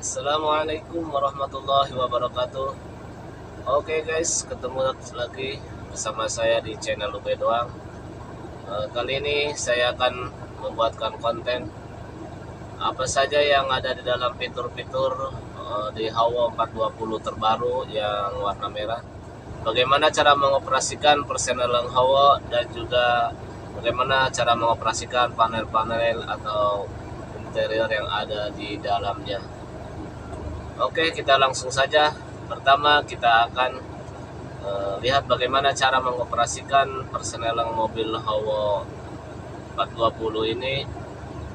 Assalamualaikum warahmatullahi wabarakatuh. Oke guys, ketemu lagi bersama saya di channel Ube Doang. Kali ini saya akan membuatkan konten apa saja yang ada di dalam fitur-fitur di Hawo 420 terbaru yang warna merah. Bagaimana cara mengoperasikan persenelang Hawo dan juga bagaimana cara mengoperasikan panel-panel atau interior yang ada di dalamnya. Oke, kita langsung saja. Pertama kita akan lihat bagaimana cara mengoperasikan persenelang mobil Hawo 420 ini,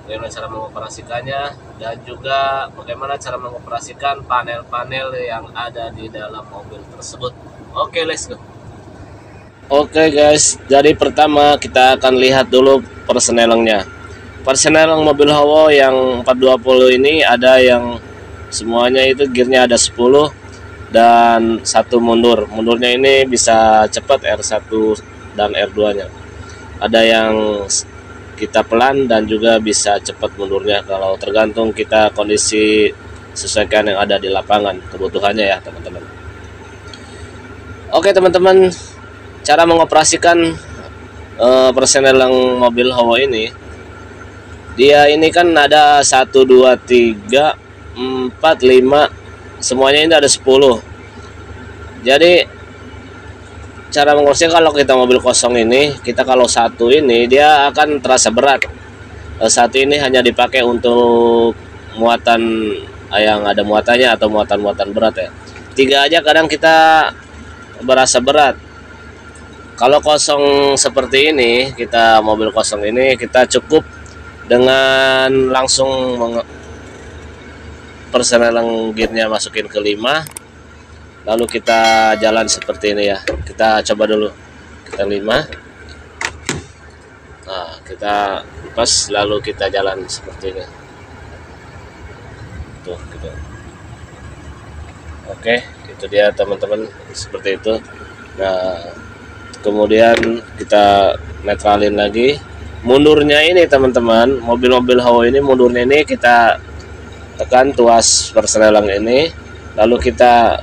bagaimana cara mengoperasikannya, dan juga bagaimana cara mengoperasikan panel-panel yang ada di dalam mobil tersebut. Oke, let's go. Oke guys, jadi pertama kita akan lihat dulu persenelangnya. Persenelang mobil Hawo yang 420 ini ada yang semuanya itu gearnya ada 10 dan satu mundur. Mundurnya ini bisa cepat R1 dan R2 nya. Ada yang kita pelan dan juga bisa cepat mundurnya, kalau tergantung kita kondisi sesuaikan yang ada di lapangan kebutuhannya ya teman-teman. Oke teman-teman, cara mengoperasikan persenelang mobil Hawo ini, dia ini kan ada 1 2 3 4 5, semuanya ini ada 10. Jadi cara mengoperasikan, kalau kita mobil kosong ini, kita kalau satu ini dia akan terasa berat. Satu ini hanya dipakai untuk muatan yang ada muatannya atau muatan-muatan berat ya. 3 aja kadang kita berasa berat. Kalau kosong seperti ini, kita mobil kosong ini, kita cukup dengan langsung persenelang gearnya masukin ke 5, lalu kita jalan seperti ini ya. Kita coba dulu, kita 5, nah kita lepas, lalu kita jalan seperti ini tuh gitu. Oke, itu dia teman-teman, seperti itu. Nah kemudian kita netralin lagi. Mundurnya ini teman-teman, mobil-mobil Hawo ini mundurnya ini kita tekan tuas persenelang ini, lalu kita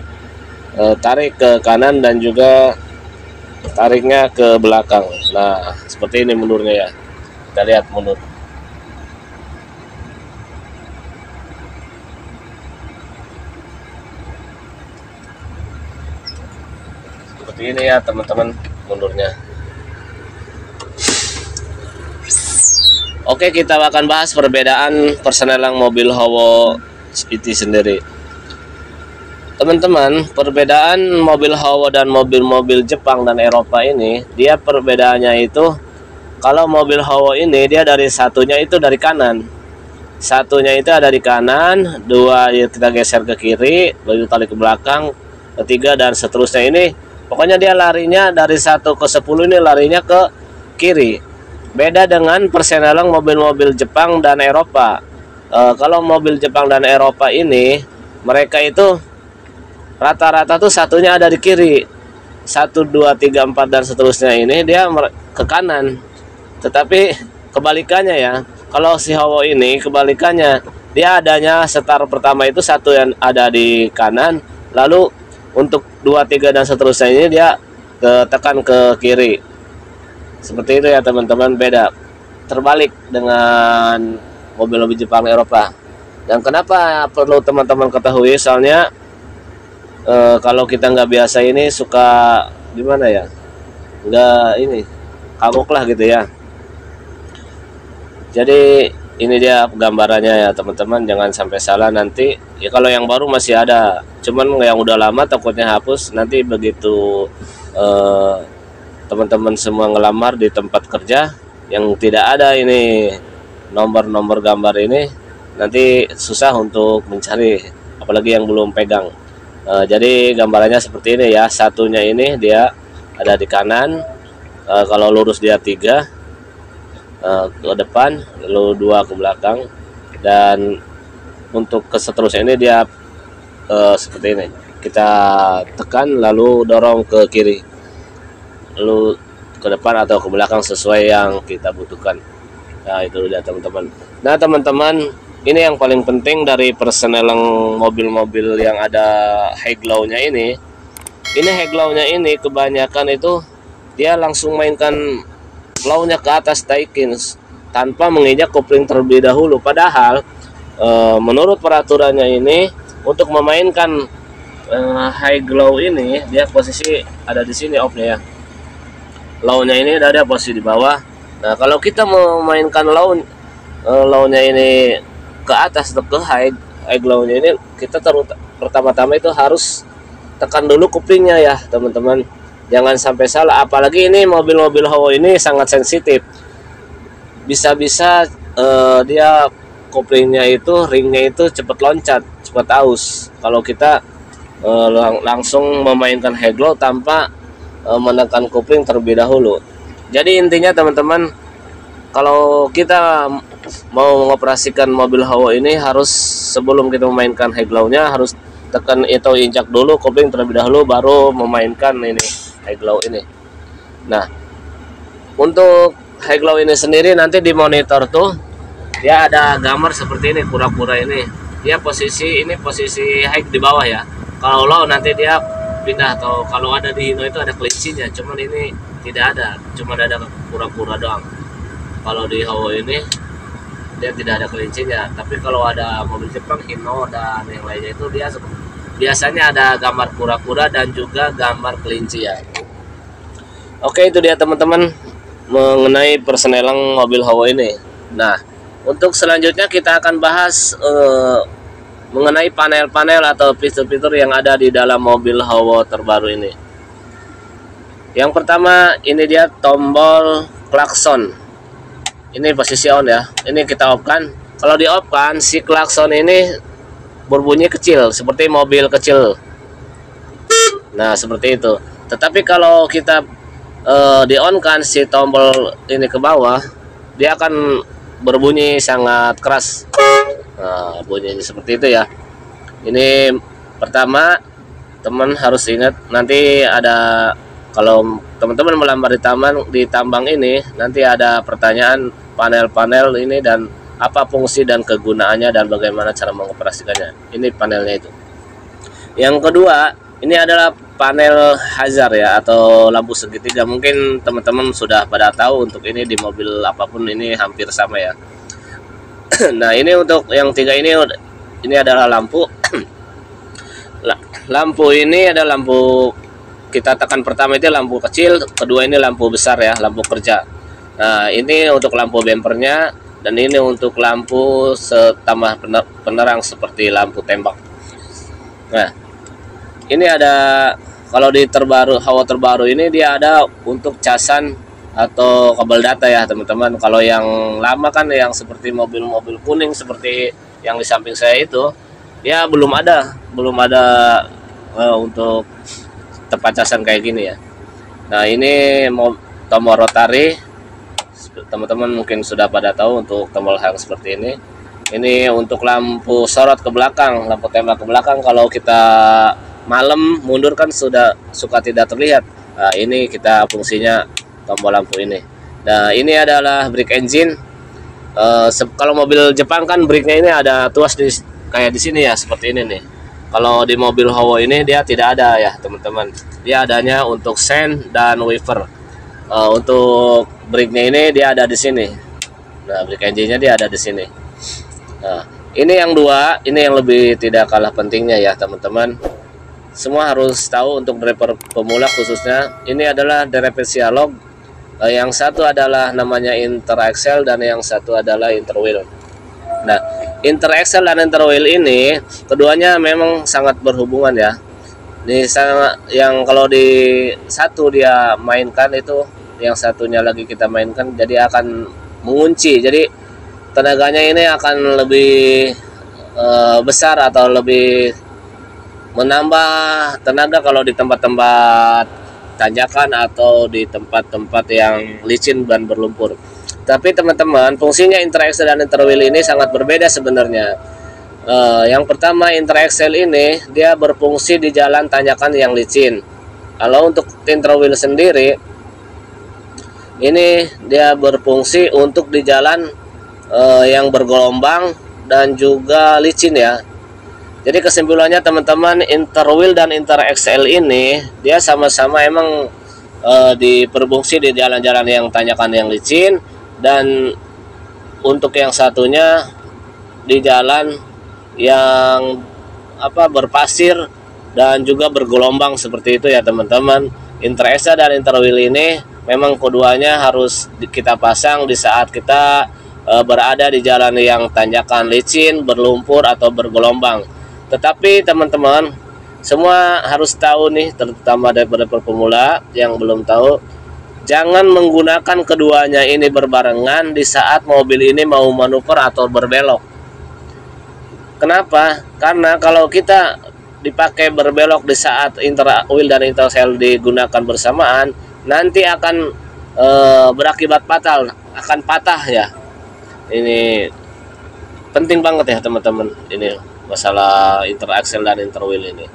tarik ke kanan dan juga tariknya ke belakang. Nah seperti ini mundurnya ya, kita lihat mundur. Seperti ini ya teman-teman mundurnya. Oke, kita akan bahas perbedaan persenelang mobil Hawo itu sendiri. Teman-teman, perbedaan mobil Hawo dan mobil-mobil Jepang dan Eropa ini, dia perbedaannya itu, kalau mobil Hawo ini dia dari satunya itu dari kanan. Satunya itu ada di kanan, 2 kita geser ke kiri, lalu tarik ke belakang, 3 dan seterusnya ini. Pokoknya dia larinya dari 1 ke 10 ini larinya ke kiri. Beda dengan persenelang mobil-mobil Jepang dan Eropa. Kalau mobil Jepang dan Eropa ini, mereka itu rata-rata tuh satunya ada di kiri. 1 2 3 4 dan seterusnya ini dia ke kanan. Tetapi kebalikannya ya, kalau si Hawo ini kebalikannya, dia adanya setar pertama itu satu yang ada di kanan, lalu untuk 2 3 dan seterusnya ini dia tekan ke kiri. Seperti itu ya teman-teman, beda, terbalik dengan mobil-mobil Jepang Eropa. Dan kenapa perlu teman-teman ketahui, soalnya kalau kita nggak biasa ini suka gimana ya, nggak ini kagok lah gitu ya. Jadi ini dia gambarannya ya teman-teman, jangan sampai salah nanti ya. Kalau yang baru masih ada, cuman yang udah lama takutnya hapus. Nanti begitu teman-teman semua ngelamar di tempat kerja yang tidak ada ini nomor-nomor gambar ini, nanti susah untuk mencari, apalagi yang belum pegang. Jadi gambarannya seperti ini ya, satunya ini dia ada di kanan, kalau lurus dia 3 ke depan, lalu 2 ke belakang, dan untuk ke seterusnya ini dia seperti ini, kita tekan lalu dorong ke kiri, lalu ke depan atau ke belakang sesuai yang kita butuhkan. Nah itu dia teman-teman. Nah teman-teman, Ini yang paling penting dari persenelang mobil-mobil yang ada high glow-nya ini. Ini high glow-nya ini kebanyakan itu dia langsung mainkan glow-nya ke atas taikin tanpa menginjak kopling terlebih dahulu. Padahal menurut peraturannya ini untuk memainkan high glow ini dia posisi ada di sini off-nya ya. Low-nya ini ada posisi di bawah. Nah, kalau kita mau memainkan low-nya ini ke atas atau ke high glow-nya ini, kita pertama-tama itu harus tekan dulu koplingnya ya teman-teman. Jangan sampai salah, apalagi ini mobil-mobil Hawo ini sangat sensitif. Bisa-bisa dia koplingnya itu, ringnya itu cepat loncat, cepat aus. Kalau kita langsung memainkan high glow tanpa menekan kopling terlebih dahulu. Jadi intinya teman-teman, kalau kita mau mengoperasikan mobil Hawo ini harus sebelum kita memainkan high glow-nya harus tekan atau injak dulu kopling terlebih dahulu baru memainkan ini high glow ini. Nah, untuk high glow ini sendiri nanti di monitor tuh dia ada gambar seperti ini, kura-kura ini. Dia posisi high di bawah ya. Kalau low nanti dia pindah, atau kalau ada di Hino itu ada kelincinya, cuman ini tidak ada, cuma ada kura-kura doang. Kalau di Hawo ini dia tidak ada kelincinya, tapi kalau ada mobil Jepang Hino dan yang lainnya itu dia biasanya ada gambar kura-kura dan juga gambar kelinci ya. Oke, itu dia teman-teman mengenai persenelang mobil Hawo ini. Nah, untuk selanjutnya kita akan bahas mengenai panel-panel atau fitur-fitur yang ada di dalam mobil Hawo terbaru ini. Yang pertama, ini dia tombol klakson. Ini posisi on ya. Ini kita off kan. Kalau di off kan, si klakson ini berbunyi kecil seperti mobil kecil. Nah, seperti itu. Tetapi kalau kita di on kan si tombol ini ke bawah, dia akan berbunyi sangat keras. Nah, bunyinya seperti itu ya. Ini pertama, teman harus ingat nanti ada, kalau teman-teman melamar di tambang ini, nanti ada pertanyaan panel-panel ini dan apa fungsi dan kegunaannya dan bagaimana cara mengoperasikannya. Ini panelnya itu. Yang kedua, ini adalah panel hazard ya, atau lampu segitiga. Mungkin teman-teman sudah pada tahu untuk ini di mobil apapun ini hampir sama ya. Nah, ini untuk yang tiga ini adalah lampu. Lampu ini ada lampu, kita tekan pertama itu lampu kecil, kedua ini lampu besar ya, lampu kerja. Nah, ini untuk lampu bempernya, dan ini untuk lampu tambah penerang seperti lampu tembak. Nah, ini ada, kalau di Hawo terbaru ini dia ada untuk casan atau kabel data ya teman-teman. Kalau yang lama kan yang seperti mobil-mobil kuning seperti yang di samping saya itu, dia belum ada untuk tempat casan kayak gini ya. Nah, ini tombol rotary, teman-teman mungkin sudah pada tahu untuk tombol yang seperti ini. Ini untuk lampu sorot ke belakang, lampu tembak ke belakang. Kalau kita malam mundur kan suka tidak terlihat. Nah, ini kita fungsinya tombol lampu ini. Nah, ini adalah brake engine. Kalau mobil Jepang kan brake-nya ini ada tuas kayak di sini ya, seperti ini nih. Kalau di mobil Hawo ini dia tidak ada ya teman-teman. Dia adanya untuk sen dan wiper. Untuk brake-nya ini dia ada di sini. Nah, brake engine-nya dia ada di sini. Nah, ini yang dua, ini yang lebih tidak kalah pentingnya ya teman-teman. Semua harus tahu untuk driver pemula khususnya. Ini adalah differential. Yang satu adalah namanya interaxle dan yang satu adalah interwheel. Nah, interaxle dan interwheel ini keduanya memang sangat berhubungan ya. Ini yang kalau di satu dia mainkan itu, yang satunya lagi kita mainkan, jadi akan mengunci. Jadi tenaganya ini akan lebih besar atau lebih menambah tenaga kalau di tempat-tempat tanjakan atau di tempat-tempat yang licin dan berlumpur. Tapi teman-teman, fungsinya interaxle dan interwheel ini sangat berbeda sebenarnya. Yang pertama, interaxle ini dia berfungsi di jalan tanjakan yang licin. Kalau untuk interwheel sendiri, ini dia berfungsi untuk di jalan yang bergelombang dan juga licin ya. Jadi kesimpulannya teman-teman, Interwheel dan InterXL ini dia sama-sama emang diperfungsi di jalan-jalan yang tanjakan yang licin, dan untuk yang satunya di jalan yang berpasir dan juga bergelombang seperti itu ya teman-teman. InterXL dan Interwheel ini memang keduanya harus kita pasang di saat kita berada di jalan yang tanjakan licin, berlumpur atau bergelombang. Tetapi teman-teman semua harus tahu nih, terutama daripada pemula yang belum tahu, jangan menggunakan keduanya ini berbarengan di saat mobil ini mau manuver atau berbelok. Kenapa? Karena kalau kita dipakai berbelok di saat Interwheel dan InterXL digunakan bersamaan, nanti akan berakibat fatal, akan patah ya. Ini penting banget ya teman-teman, ini masalah InterXL dan Interwheel ini.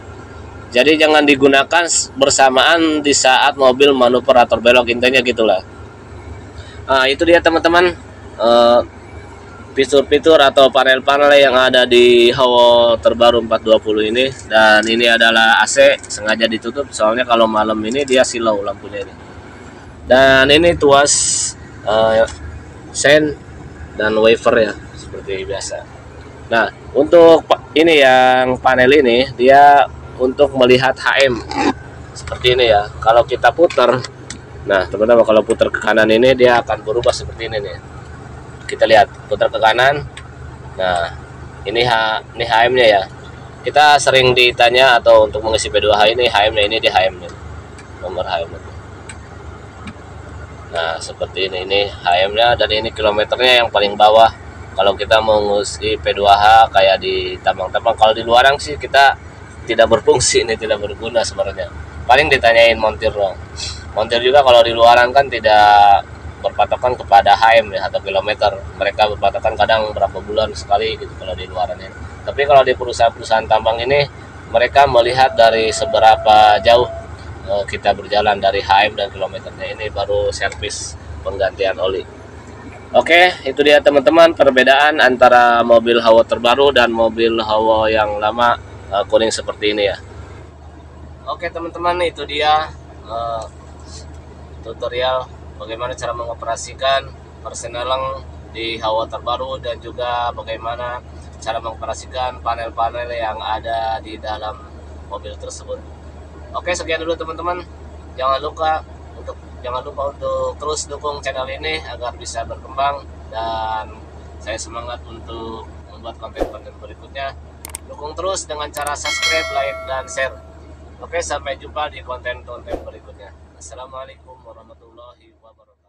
Jadi jangan digunakan bersamaan di saat mobil manuver atau belok, intinya gitulah. Nah, itu dia teman-teman, fitur-fitur atau panel-panel yang ada di Hawo terbaru 420 ini. Dan ini adalah AC, sengaja ditutup soalnya kalau malam ini dia silau lampunya ini. Dan ini tuas sen dan wafer ya, seperti biasa. Nah, untuk ini yang panel ini dia untuk melihat HM seperti ini ya. Kalau kita putar, nah teman-teman, kalau putar ke kanan ini dia akan berubah seperti ini nih. Kita lihat, putar ke kanan. Nah, ini HM-nya ya. Kita sering ditanya atau untuk mengisi P2H ini HM-nya, ini di HM-nya. Nomor HM-nya. Nah, seperti ini HM-nya, dan ini kilometernya yang paling bawah. Kalau kita mau ngisi P2H kayak di tambang-tambang, kalau di luaran sih kita tidak berfungsi, ini tidak berguna sebenarnya. Paling ditanyain montir dong. Montir juga kalau di luaran kan tidak berpatokan kepada HM ya, atau kilometer. Mereka berpatokan kadang berapa bulan sekali gitu kalau di luaran ini. Tapi kalau di perusahaan-perusahaan tambang ini, mereka melihat dari seberapa jauh kita berjalan dari HM dan kilometernya. Ini baru servis penggantian oli. Oke, itu dia teman-teman perbedaan antara mobil Hawo terbaru dan mobil Hawo yang lama kuning seperti ini ya. Oke teman-teman, itu dia tutorial bagaimana cara mengoperasikan persneling di Hawo terbaru, dan juga bagaimana cara mengoperasikan panel-panel yang ada di dalam mobil tersebut. Oke, sekian dulu teman-teman. Jangan lupa untuk terus dukung channel ini agar bisa berkembang, dan saya semangat untuk membuat konten-konten berikutnya. Dukung terus dengan cara subscribe, like, dan share. Oke, sampai jumpa di konten-konten berikutnya. Assalamualaikum warahmatullahi wabarakatuh.